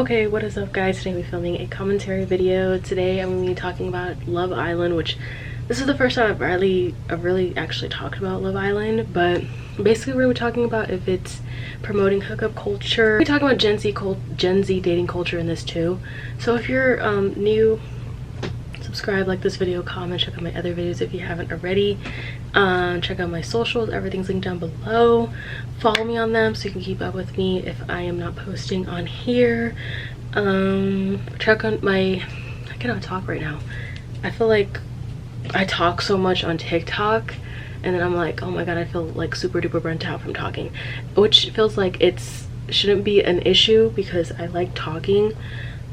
Okay, what is up guys? Today we're filming a commentary video. Today I'm going to be talking about Love Island, which this is the first time I've really actually talked about Love Island, but basically we're talking about if it's promoting hookup culture. We're talking about Gen Z dating culture in this too. So if you're new, subscribe, like this video, comment, check out my other videos if you haven't already. Check out my socials, everything's linked down below. Follow me on them so you can keep up with me if I am not posting on here. Check on my, I cannot talk right now. I feel like I talk so much on TikTok and then I'm like, oh my god, I feel like super duper burnt out from talking, which feels like it's shouldn't be an issue because I like talking,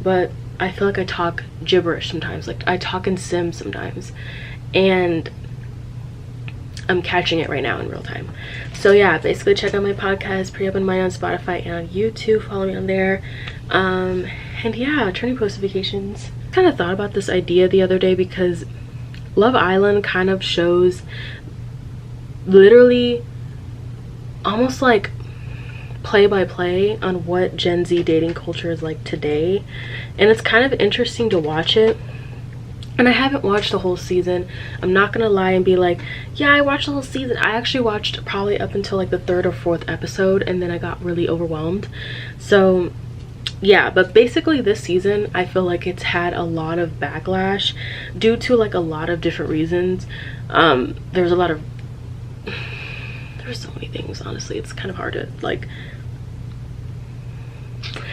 but I feel like I talk gibberish sometimes. Like I talk in Sims sometimes, and I'm catching it right now in real time. So yeah, basically check out my podcast, Pre Up and Mine on Spotify and on YouTube. Follow me on there. And yeah, turning post notifications. Kind of thought about this idea the other day because Love Island kind of shows literally almost like play by play on what Gen Z dating culture is like today, and it's kind of interesting to watch it. And I haven't watched the whole season, I'm not gonna lie and be like, yeah, I watched the whole season. I actually watched probably up until like the 3rd or 4th episode, and then I got really overwhelmed. So yeah, but basically this season I feel like it's had a lot of backlash due to like a lot of different reasons. There's so many things, honestly. It's kind of hard to like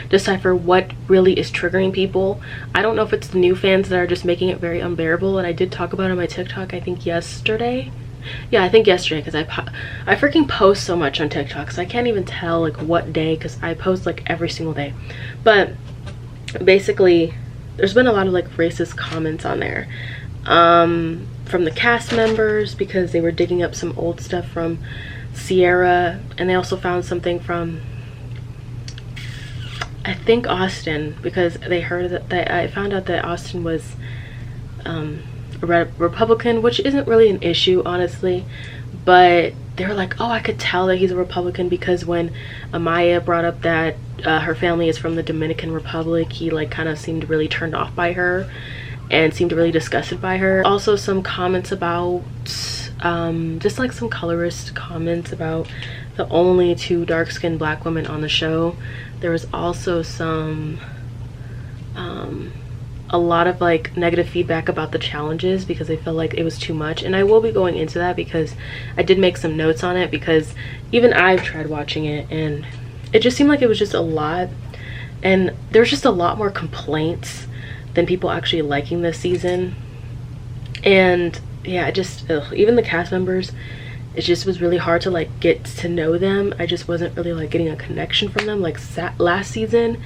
decipher what really is triggering people. I don't know if it's the new fans that are just making it very unbearable, and I did talk about it on my TikTok, I think yesterday. Yeah, I think yesterday, because I freaking post so much on TikTok, so I can't even tell like what day, because I post like every single day. But basically there's been a lot of like racist comments on there from the cast members, because they were digging up some old stuff from Sierra, and they also found something from I think Austin, because they heard that I found out that Austin was a Republican, which isn't really an issue honestly, but they were like, oh, I could tell that he's a Republican because when Amaya brought up that her family is from the Dominican Republic, he like kind of seemed really turned off by her and seemed really disgusted by her. Also some comments about just like some colorist comments about the only 2 dark-skinned black women on the show. There was also some a lot of like negative feedback about the challenges because they felt like it was too much, and I will be going into that because I did make some notes on it, because even I've tried watching it and it just seemed like it was just a lot, and there's just a lot more complaints than people actually liking this season. And yeah, even the cast members, it just was really hard to like get to know them. I just wasn't really like getting a connection from them like last season.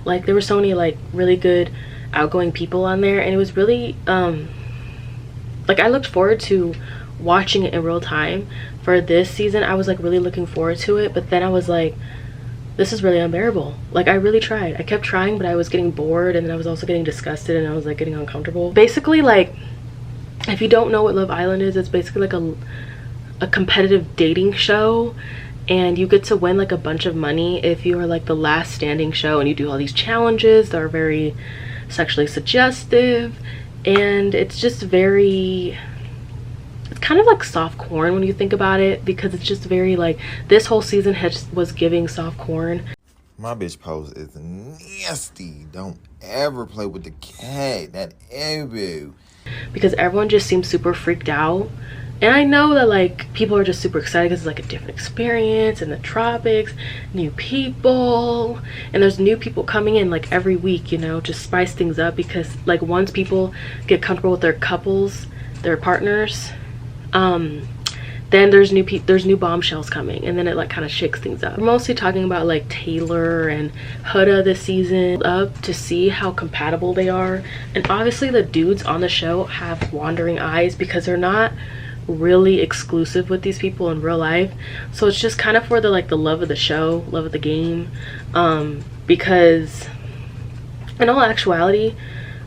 Like there were so many like really good outgoing people on there, and it was really like I looked forward to watching it in real time. For this season I was like really looking forward to it, but then I was like, this is really unbearable. Like I really tried, I kept trying, but I was getting bored, and then I was also getting disgusted, and I was like getting uncomfortable. Basically, like if you don't know what Love Island is, it's basically like a competitive dating show, and you get to win like a bunch of money if you are like the last standing show, and you do all these challenges that are very sexually suggestive, and it's just very, it's kind of like soft corn when you think about it, because it's just very like, this whole season was giving soft corn. My bitch pose is nasty. Don't ever play with the cat. That elbow. Because everyone just seems super freaked out. And I know that like people are just super excited because it's like a different experience in the tropics, new people, and there's new people coming in like every week, you know, just spice things up, because like once people get comfortable with their couples, their partners, then there's new bombshells coming, and then it like kind of shakes things up. We're mostly talking about like Taylor and Huda this season, up to see how compatible they are. And obviously the dudes on the show have wandering eyes because they're not really exclusive with these people in real life, so it's just kind of for the like the love of the show, love of the game, because in all actuality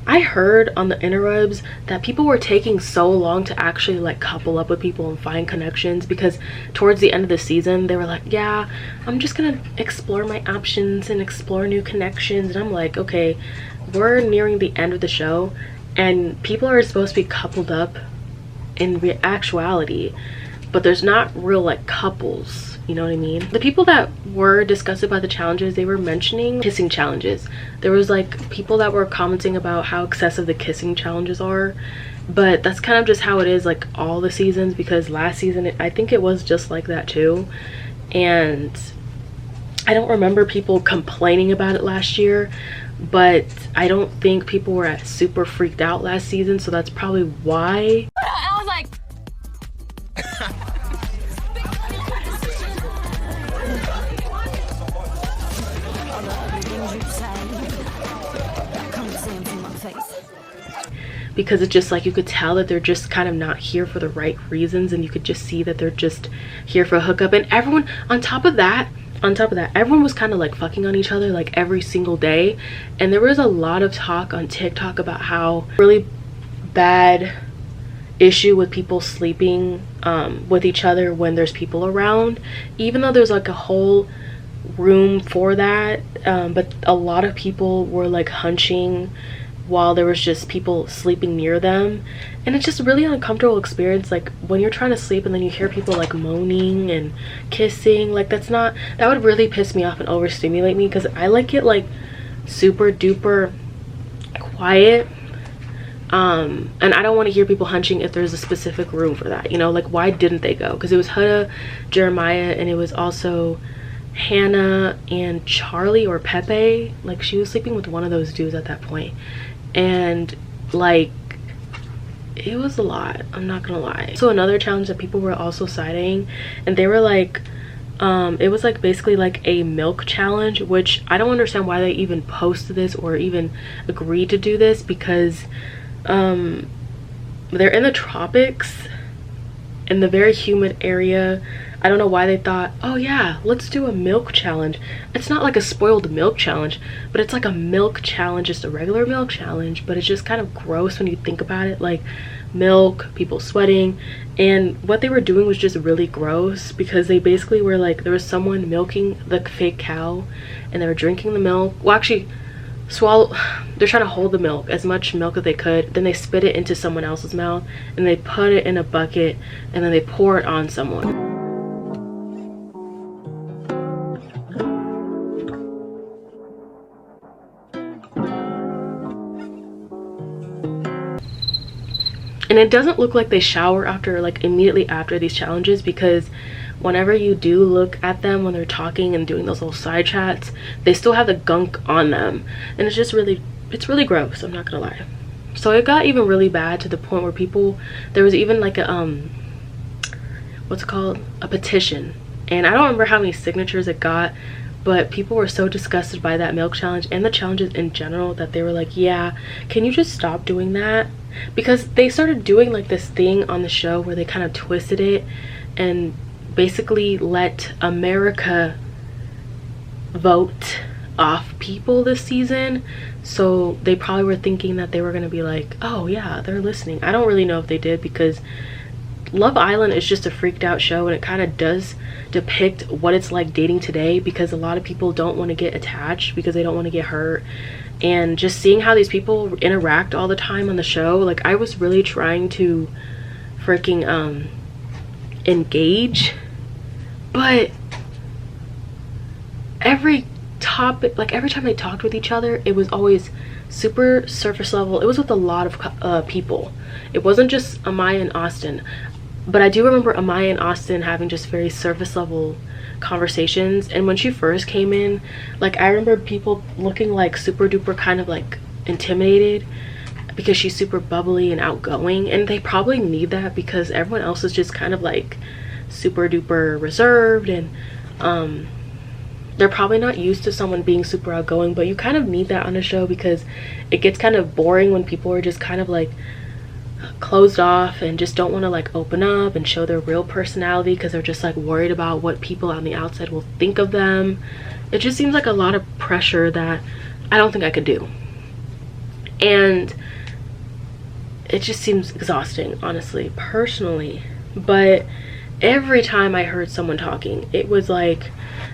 I heard on the interwebs that people were taking so long to actually like couple up with people and find connections, because towards the end of the season they were like, yeah, I'm just gonna explore my options and explore new connections. And I'm like, okay, we're nearing the end of the show and people are supposed to be coupled up in actuality, but there's not real like couples, you know what I mean? The people that were discussed about the challenges, they were mentioning kissing challenges. There was like people that were commenting about how excessive the kissing challenges are, but that's kind of just how it is like all the seasons, because last season I think it was just like that too. And I don't remember people complaining about it last year, but I don't think people were super freaked out last season, so that's probably why. I was like because it's just like you could tell that they're just kind of not here for the right reasons, and you could just see that they're just here for a hookup. And everyone on top of that, everyone was kind of like fucking on each other like every single day. And there was a lot of talk on TikTok about how really bad issue with people sleeping with each other when there's people around, even though there's like a whole room for that, but a lot of people were like hunching while there was just people sleeping near them. And it's just a really uncomfortable experience, like when you're trying to sleep and then you hear people like moaning and kissing. Like that would really piss me off and overstimulate me, because I like it like super duper quiet. And I don't want to hear people hunching if there's a specific room for that, you know? Like, why didn't they go? Because it was Huda, Jeremiah, and it was also Hannah and Charlie or Pepe. Like, she was sleeping with one of those dudes at that point. And like, it was a lot, I'm not gonna lie. So another challenge that people were also citing, and they were like, it was like basically like a milk challenge, which I don't understand why they even posted this or even agreed to do this, because they're in the tropics, in the very humid area. I don't know why they thought, oh yeah, let's do a milk challenge. It's not like a spoiled milk challenge, but it's like a milk challenge, just a regular milk challenge. But it's just kind of gross when you think about it, like milk, people sweating. And what they were doing was just really gross, because they basically were like, there was someone milking the fake cow and they were drinking the milk. Well, actually they're trying to hold the milk, as much milk as they could, then they spit it into someone else's mouth and they put it in a bucket and then they pour it on someone. And it doesn't look like they shower after, like immediately after these challenges, because whenever you do look at them when they're talking and doing those little side chats, they still have the gunk on them. And it's just really, it's really gross, I'm not gonna lie. So it got even really bad to the point where there was even like a what's it called, a petition, and I don't remember how many signatures it got, but people were so disgusted by that milk challenge and the challenges in general that they were like, yeah, can you just stop doing that? Because they started doing like this thing on the show where they kind of twisted it and basically let America vote off people this season. So they probably were thinking that they were going to be like, oh yeah, they're listening. I don't really know if they did, because Love Island is just a freaked out show, and it kind of does depict what it's like dating today, because a lot of people don't want to get attached because they don't want to get hurt. And just seeing how these people interact all the time on the show, like I was really trying to freaking engage, but every topic, like every time they talked with each other, it was always super surface level. It was with a lot of people. It wasn't just Amaya and Austin, but I do remember Amaya and Austin having just very surface level conversations. And when she first came in, like I remember people looking like super duper kind of like intimidated, because she's super bubbly and outgoing, and they probably need that because everyone else is just kind of like super duper reserved, and they're probably not used to someone being super outgoing. But you kind of need that on a show, because it gets kind of boring when people are just kind of like closed off and just don't want to like open up and show their real personality, because they're just like worried about what people on the outside will think of them. It just seems like a lot of pressure that I don't think I could do. And it just seems exhausting, honestly, personally. But every time I heard someone talking, it was like,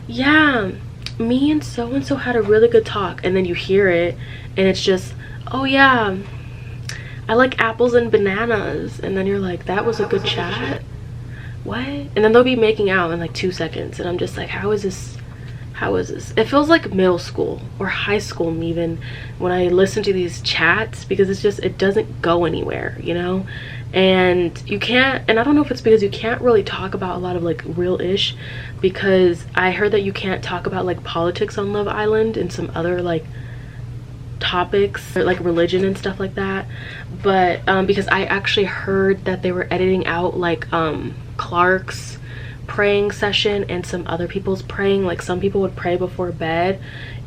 yeah, me and so had a really good talk. And then you hear it and it's just, oh yeah, I like apples and bananas. And then you're like, that was a good chat? What? And then they'll be making out in like 2 seconds. And I'm just like, how is this? It feels like middle school or high school even when I listen to these chats, because it's just, it doesn't go anywhere, you know? And you can't, and I don't know if it's because you can't really talk about a lot of like real ish, because I heard that you can't talk about like politics on Love Island and some other like topics, or like religion and stuff like that. But because I actually heard that they were editing out like Clark's praying session and some other people's praying, like some people would pray before bed,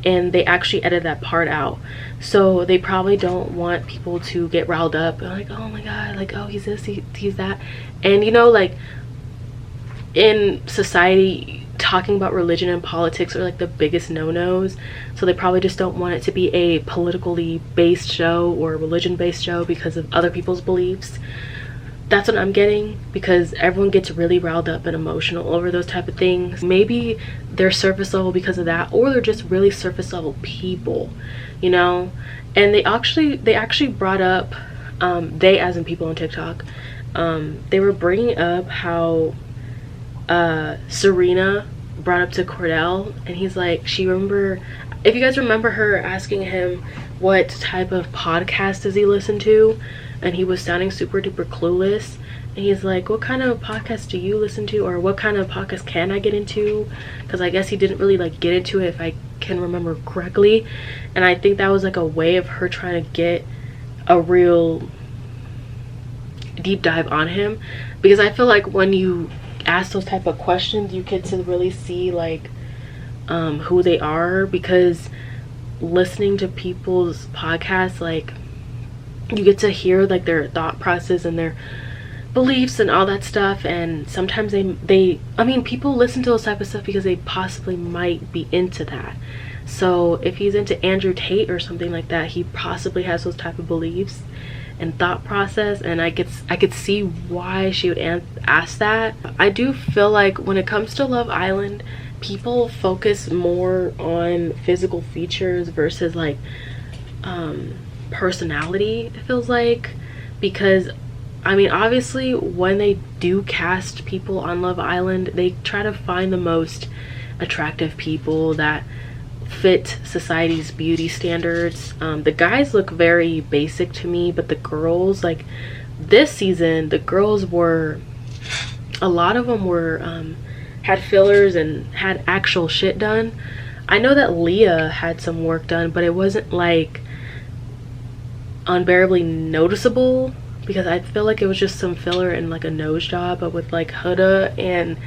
and they actually edited that part out. So they probably don't want people to get riled up and like, oh my god, like, oh, he's this, he's that. And you know, like in society, talking about religion and politics are like the biggest no-nos, so they probably just don't want it to be a politically based show or a religion based show because of other people's beliefs. That's what I'm getting, because everyone gets really riled up and emotional over those type of things. Maybe they're surface level because of that, or they're just really surface level people, you know? And they actually brought up, they as in people on TikTok, they were bringing up how Serena brought up to Cordell, and he's like, if you guys remember her asking him what type of podcast does he listen to, and he was sounding super duper clueless, and he's like, what kind of podcast do you listen to, or what kind of podcast can I get into? Because I guess he didn't really like get into it, if I can remember correctly. And I think that was like a way of her trying to get a real deep dive on him, because I feel like when you ask those type of questions, you get to really see like who they are, because listening to people's podcasts, like you get to hear like their thought process and their beliefs and all that stuff. And sometimes I mean, people listen to those type of stuff because they possibly might be into that. So if he's into Andrew Tate or something like that, he possibly has those type of beliefs and thought process, and I could see why she would ask that. I do feel like when it comes to Love Island, people focus more on physical features versus like personality, it feels like. Because I mean, obviously when they do cast people on Love Island, they try to find the most attractive people that fit society's beauty standards. The guys look very basic to me, but the girls, like this season, the girls were, a lot of them were had fillers and had actual shit done. I know that Leah had some work done, but it wasn't like unbearably noticeable, because I feel like it was just some filler and like a nose job. But with like Huda and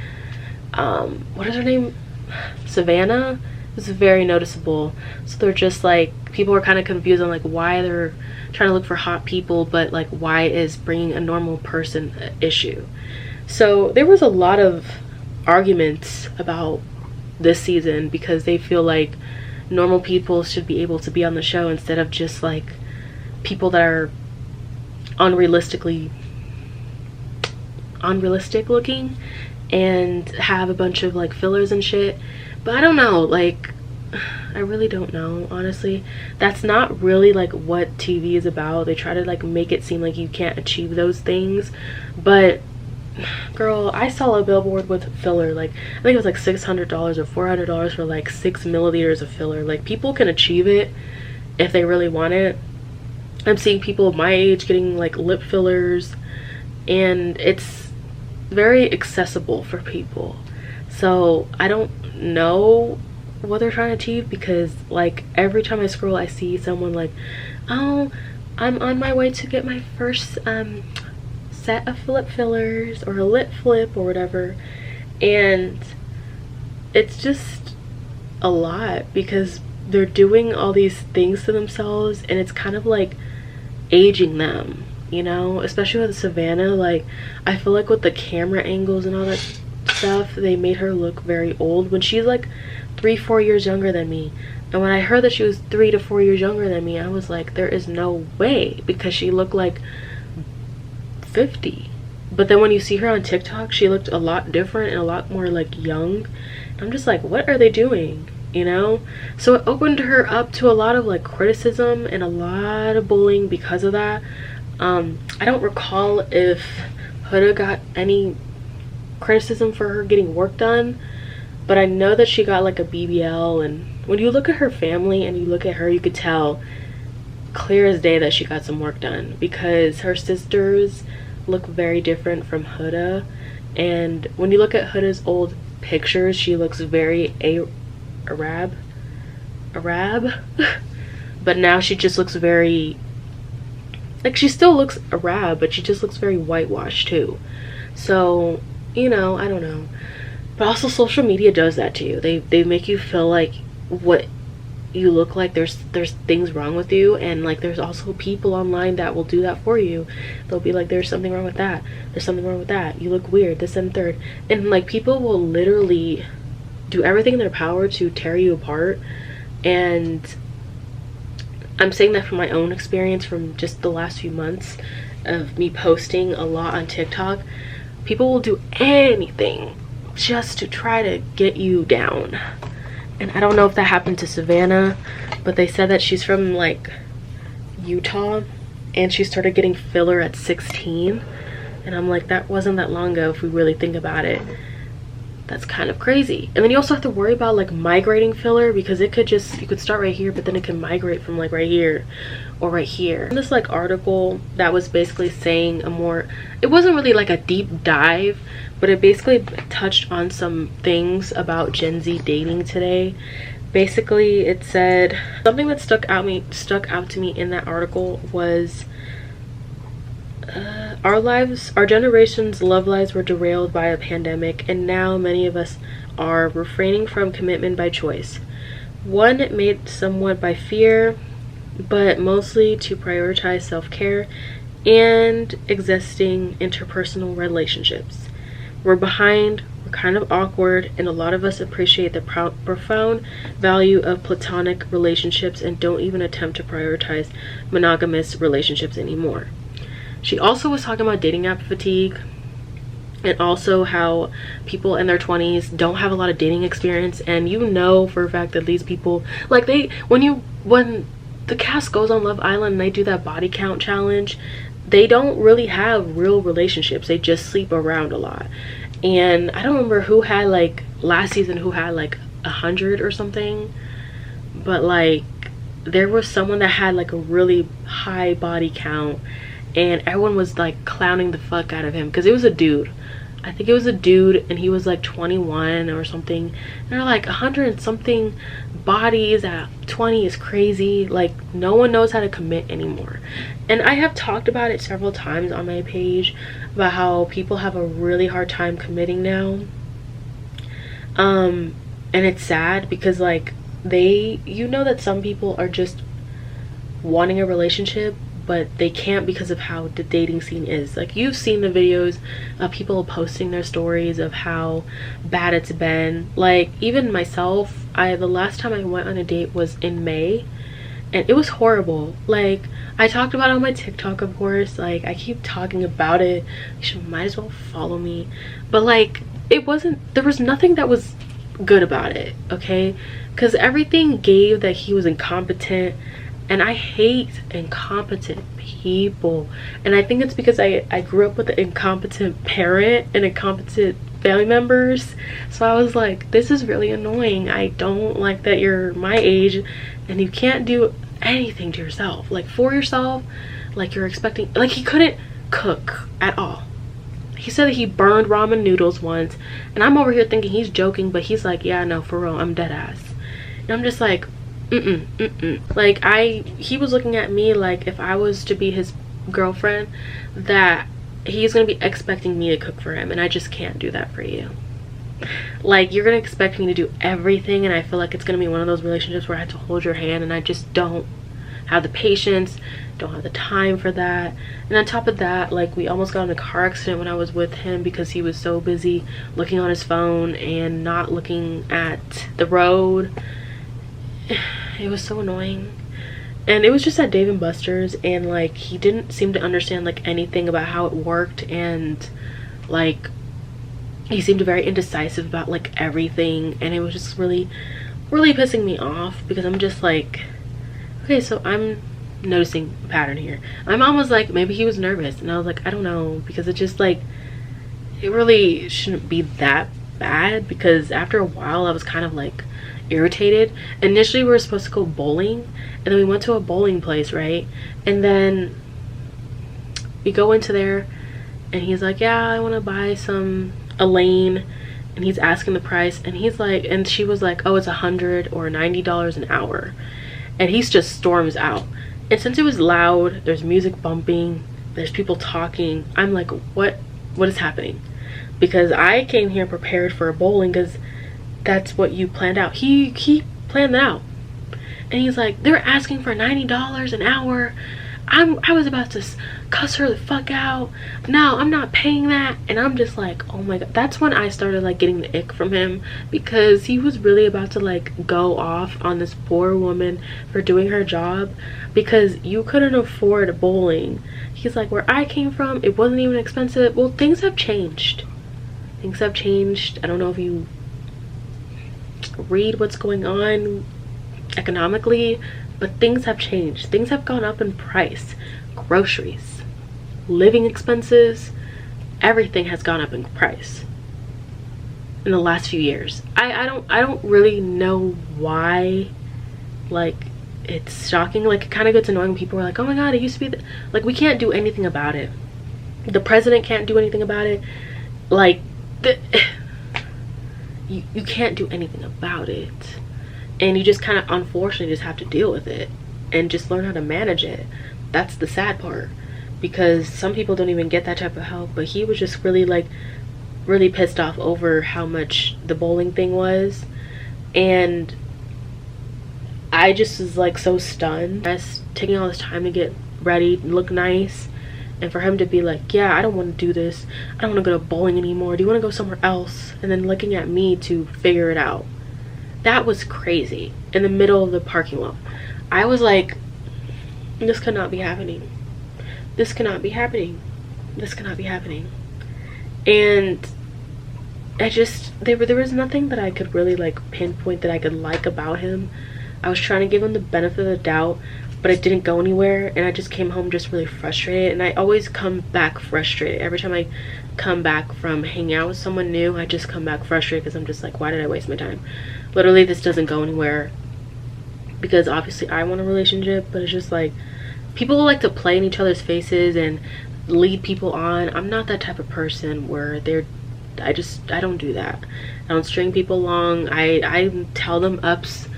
what is her name, Savannah, it was very noticeable. So they're just like, people were kind of confused on like why they're trying to look for hot people, but like why is bringing a normal person an issue. So there was a lot of arguments about this season, because they feel like normal people should be able to be on the show instead of just like people that are unrealistic looking and have a bunch of like fillers and shit. But I don't know, like I really don't know, honestly. That's not really like what TV is about. They try to like make it seem like you can't achieve those things, but girl, I saw a billboard with filler, like I think it was like $600 or $400 for like 6 milliliters of filler. Like people can achieve it if they really want it. I'm seeing people of my age getting like lip fillers, and it's very accessible for people. So I don't know what they're trying to achieve, because like every time I scroll, I see someone like, oh, I'm on my way to get my first set of lip fillers or a lip flip or whatever. And it's just a lot, because they're doing all these things to themselves, and it's kind of like aging them, you know, especially with Savannah. Like I feel like with the camera angles and all that stuff, they made her look very old when she's like 3-4 years younger than me. And when I heard that she was 3 to 4 years younger than me, I was like, there is no way, because she looked like 50. But then when you see her on TikTok, she looked a lot different and a lot more like young. I'm just like, what are they doing, you know? So it opened her up to a lot of like criticism and a lot of bullying because of that. I don't recall if Huda got any criticism for her getting work done, but I know that she got like a BBL. And when you look at her family and you look at her, you could tell clear as day that she got some work done, because her sisters look very different from Huda. And when you look at Huda's old pictures, she looks very Arab but now she just looks very, like, she still looks Arab, but she just looks very whitewashed too. So, you know, I don't know. But also social media does that to you. They make you feel like what you look like there's things wrong with you. And like, there's also people online that will do that for you. They'll be like, there's something wrong with that, there's something wrong with that, you look weird, this and third. And like, people will literally do everything in their power to tear you apart. And I'm saying that from my own experience from just the last few months of me posting a lot on TikTok. People will do anything just to try to get you down. And I don't know if that happened to Savannah, but they said that she's from like Utah and she started getting filler at 16. And I'm like, that wasn't that long ago if we really think about it. That's kind of crazy. And then you also have to worry about like migrating filler, because it could just, you could start right here, but then it can migrate from like right here or right here. And this like article that was basically saying a more, it wasn't really like a deep dive, but it basically touched on some things about Gen Z dating today. Basically, it said something that stuck out to me in that article was our generation's love lives were derailed by a pandemic, and now many of us are refraining from commitment by choice. One made somewhat by fear, but mostly to prioritize self-care and existing interpersonal relationships. We're behind, we're kind of awkward, and a lot of us appreciate the profound value of platonic relationships and don't even attempt to prioritize monogamous relationships anymore. She also was talking about dating app fatigue, and also how people in their 20s don't have a lot of dating experience. And you know for a fact that these people, like, when the cast goes on Love Island and they do that body count challenge, they don't really have real relationships. They just sleep around a lot. And I don't remember who had, like, last season, who had like 100 or something, but like there was someone that had like a really high body count, and everyone was like clowning the fuck out of him because it was a dude. I think it was a dude, and he was like 21 or something. And they're like 100 and something bodies at 20 is crazy. Like, no one knows how to commit anymore. And I have talked about it several times on my page about how people have a really hard time committing now. And it's sad because like you know that some people are just wanting a relationship, but they can't because of how the dating scene is. Like, you've seen the videos of people posting their stories of how bad it's been. Like, even myself, the last time I went on a date was in May, and it was horrible. Like, I talked about it on my TikTok, of course. Like, I keep talking about it. You might as well follow me. But like, there was nothing that was good about it, okay? Because everything gave that he was incompetent. And I hate incompetent people. And I think it's because I grew up with an incompetent parent and incompetent family members. So I was like, this is really annoying. I don't like that you're my age and you can't do anything to yourself. Like, for yourself, like you're expecting, like, he couldn't cook at all. He said that he burned ramen noodles once. And I'm over here thinking he's joking, but he's like, yeah, no, for real, I'm dead ass. And I'm just like, like, he was looking at me like if I was to be his girlfriend, that he's gonna be expecting me to cook for him, and I just can't do that for you. Like, you're gonna expect me to do everything, and I feel like it's gonna be one of those relationships where I have to hold your hand, and I just don't have the patience, don't have the time for that. And on top of that, like, we almost got in a car accident when I was with him because he was so busy looking on his phone and not looking at the road. It was so annoying. And it was just at Dave & Buster's, and like, he didn't seem to understand like anything about how it worked, and like, he seemed very indecisive about like everything, and it was just really pissing me off because I'm just like, okay, so I'm noticing a pattern here. My mom was like, maybe he was nervous, and I was like, I don't know, because it just like, it really shouldn't be that bad, because after a while I was kind of like irritated. Initially we were supposed to go bowling, and then we went to a bowling place, right? And then we go into there and he's like, yeah, I want to buy a lane, and he's asking the price, and he's like, and she was like, oh, it's $100 or $90 an hour, and he just storms out. And since it was loud, there's music bumping, there's people talking, I'm like, what is happening? Because I came here prepared for a bowling because that's what you planned out. He planned that out, and he's like, they're asking for $90 an hour. I was about to cuss her the fuck out. No, I'm not paying that. And I'm just like, oh my god. That's when I started like getting the ick from him, because he was really about to like go off on this poor woman for doing her job because you couldn't afford bowling. He's like, where I came from, it wasn't even expensive. Well, things have changed. Things have changed. I don't know if you read what's going on economically, but things have changed. Things have gone up in price. Groceries, living expenses, everything has gone up in price in the last few years. I don't really know why. Like, it's shocking. Like, it kind of gets annoying. People are like, oh my god, it used to be like, we can't do anything about it. The president can't do anything about it. Like, you can't do anything about it, and you just kind of unfortunately just have to deal with it and just learn how to manage it. That's the sad part, because some people don't even get that type of help. But he was just really pissed off over how much the bowling thing was, and I just was like so stunned. I was taking all this time to get ready, look nice, and for him to be like, yeah, I don't want to do this, I don't want to go to bowling anymore, do you want to go somewhere else? And then looking at me to figure it out. That was crazy. In the middle of the parking lot, I was like, this could not be happening. This cannot be happening. This cannot be happening. And I just, there was nothing that I could really like pinpoint that I could like about him. I was trying to give him the benefit of the doubt, but it didn't go anywhere, and I just came home just really frustrated. And I always come back frustrated. Every time I come back from hanging out with someone new, I just come back frustrated because I'm just like, why did I waste my time? Literally, this doesn't go anywhere, because obviously I want a relationship, but it's just like, people like to play in each other's faces and lead people on. I'm not that type of person where I don't do that. I don't string people along. I tell them ups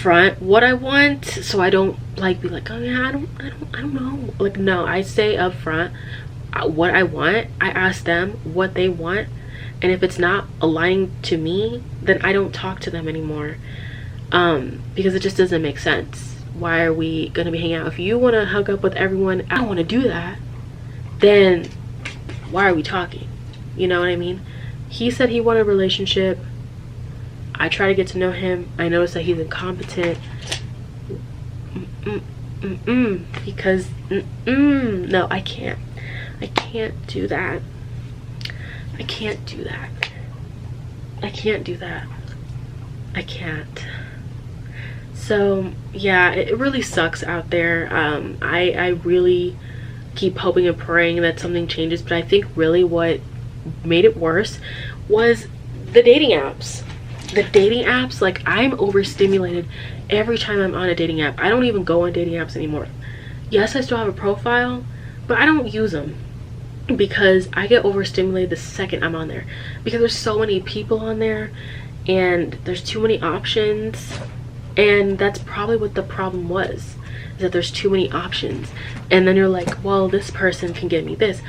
front what I want, so I don't like be like, oh yeah, I don't know. Like, no, I say up front what I want. I ask them what they want, and if it's not aligning to me, then I don't talk to them anymore, because it just doesn't make sense. Why are we gonna be hanging out? If you want to hook up with everyone, I don't want to do that, then why are we talking? You know what I mean? He said he wanted a relationship. I try to get to know him. I notice that he's incompetent. Because no, I can't do that. I can't do that. I can't do that. I can't. So yeah, it really sucks out there. I really keep hoping and praying that something changes, but I think really what made it worse was the dating apps. The dating apps, like, I'm overstimulated every time I'm on a dating app. I don't even go on dating apps anymore. Yes, I still have a profile, but I don't use them because I get overstimulated the second I'm on there, because there's so many people on there and there's too many options. And that's probably what the problem was, is that there's too many options. And then you're like, well, this person can give me this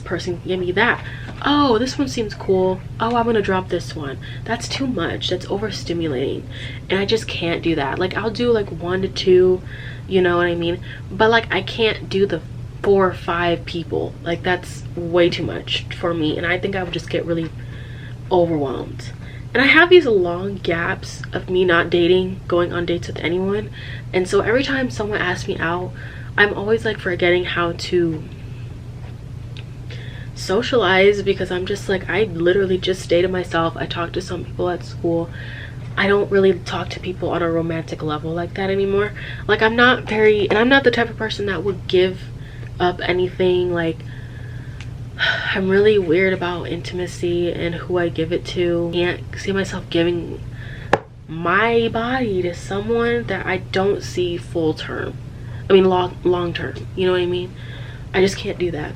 person can give me that. Oh, this one seems cool. Oh, I'm gonna drop this one. That's too much. That's overstimulating. And I just can't do that. Like, I'll do like 1 to 2, you know what I mean? But like, I can't do the 4 or 5 people. Like, that's way too much for me. And I think I would just get really overwhelmed. And I have these long gaps of me not dating, going on dates with anyone. And so every time someone asks me out, I'm always like forgetting how to socialize, because I'm just like, I literally just stay to myself. I talk to some people at school. I don't really talk to people on a romantic level like that anymore. Like, I'm not the type of person that would give up anything. Like, I'm really weird about intimacy and who I give it to. I can't see myself giving my body to someone that I don't see full term. I mean, long term, you know what I mean? I just can't do that.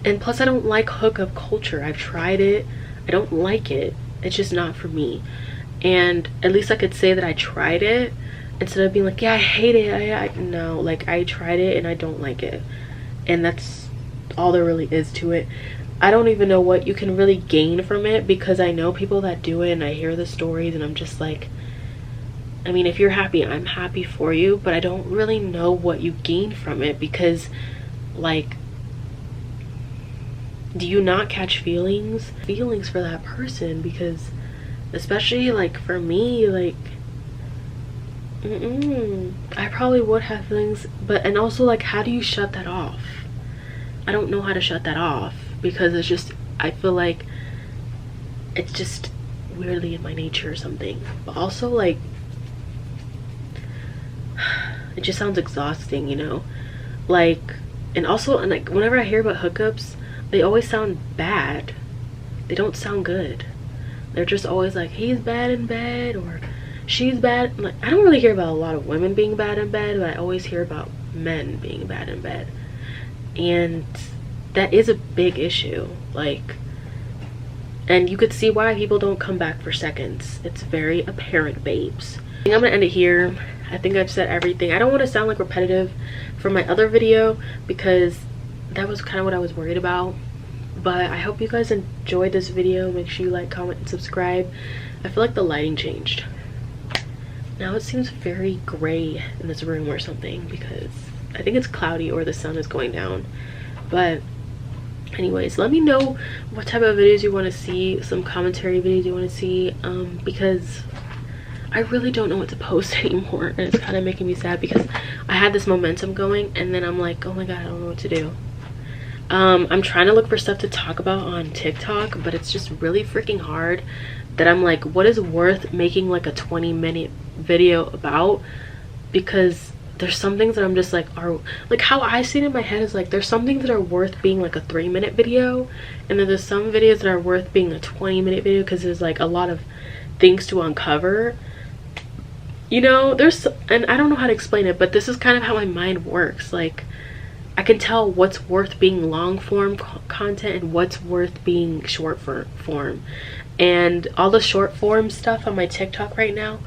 And plus, I don't like hookup culture. I've tried it. I don't like it. It's just not for me. And at least I could say that I tried it, instead of being like, yeah, I hate it. No, like, I tried it and I don't like it. And that's all there really is to it. I don't even know what you can really gain from it, because I know people that do it and I hear the stories, and I'm just like, I mean, if you're happy, I'm happy for you, but I don't really know what you gain from it, because, like, do you not catch feelings for that person? Because especially like for me, like, I probably would have feelings, but, and also, like, how do you shut that off? I don't know how to shut that off, because it's just, I feel like it's just weirdly in my nature or something. But also, like, it just sounds exhausting, you know? Like, and also, and like, whenever I hear about hookups, they always sound bad. They don't sound good. They're just always like, he's bad in bed, or she's bad. Like, I don't really hear about a lot of women being bad in bed, but I always hear about men being bad in bed. And that is a big issue. Like, and you could see why people don't come back for seconds. It's very apparent, babes. I think I'm gonna end it here. I think I've said everything. I don't want to sound like repetitive from my other video, because that was kind of what I was worried about. But I hope you guys enjoyed this video. Make sure you like, comment, and subscribe. I feel like the lighting changed. Now it seems very gray in this room or something, because I think it's cloudy or the sun is going down. But anyways, let me know what type of videos you want to see, some commentary videos you want to see, because I really don't know what to post anymore, and it's kind of making me sad, because I had this momentum going, and then I'm like, oh my god, I don't know what to do. I'm trying to look for stuff to talk about on TikTok, but it's just really freaking hard, that I'm like, what is worth making like a 20-minute video about? Because there's some things that I'm just like, are like, how I see it in my head is like, there's some things that are worth being like a 3-minute video, and then there's some videos that are worth being a 20-minute video, because there's like a lot of things to uncover, you know? And I don't know how to explain it, but this is kind of how my mind works. Like, I can tell what's worth being long form content and what's worth being short form. And all the short form stuff on my TikTok right now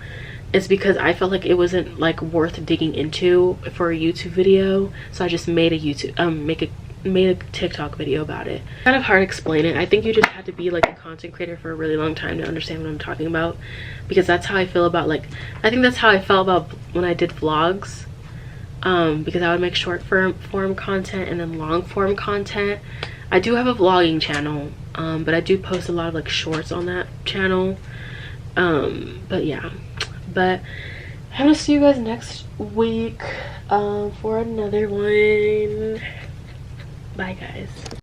is because I felt like it wasn't like worth digging into for a YouTube video, so I just made a made a TikTok video about it. Kind of hard to explain it. I think you just have to be like a content creator for a really long time to understand what I'm talking about, because that's how I feel about, like, I think that's how I felt about when I did vlogs. Because I would make short form content and then long form content. I do have a vlogging channel, but I do post a lot of like shorts on that channel. But yeah, but I'm gonna see you guys next week for another one. Bye guys.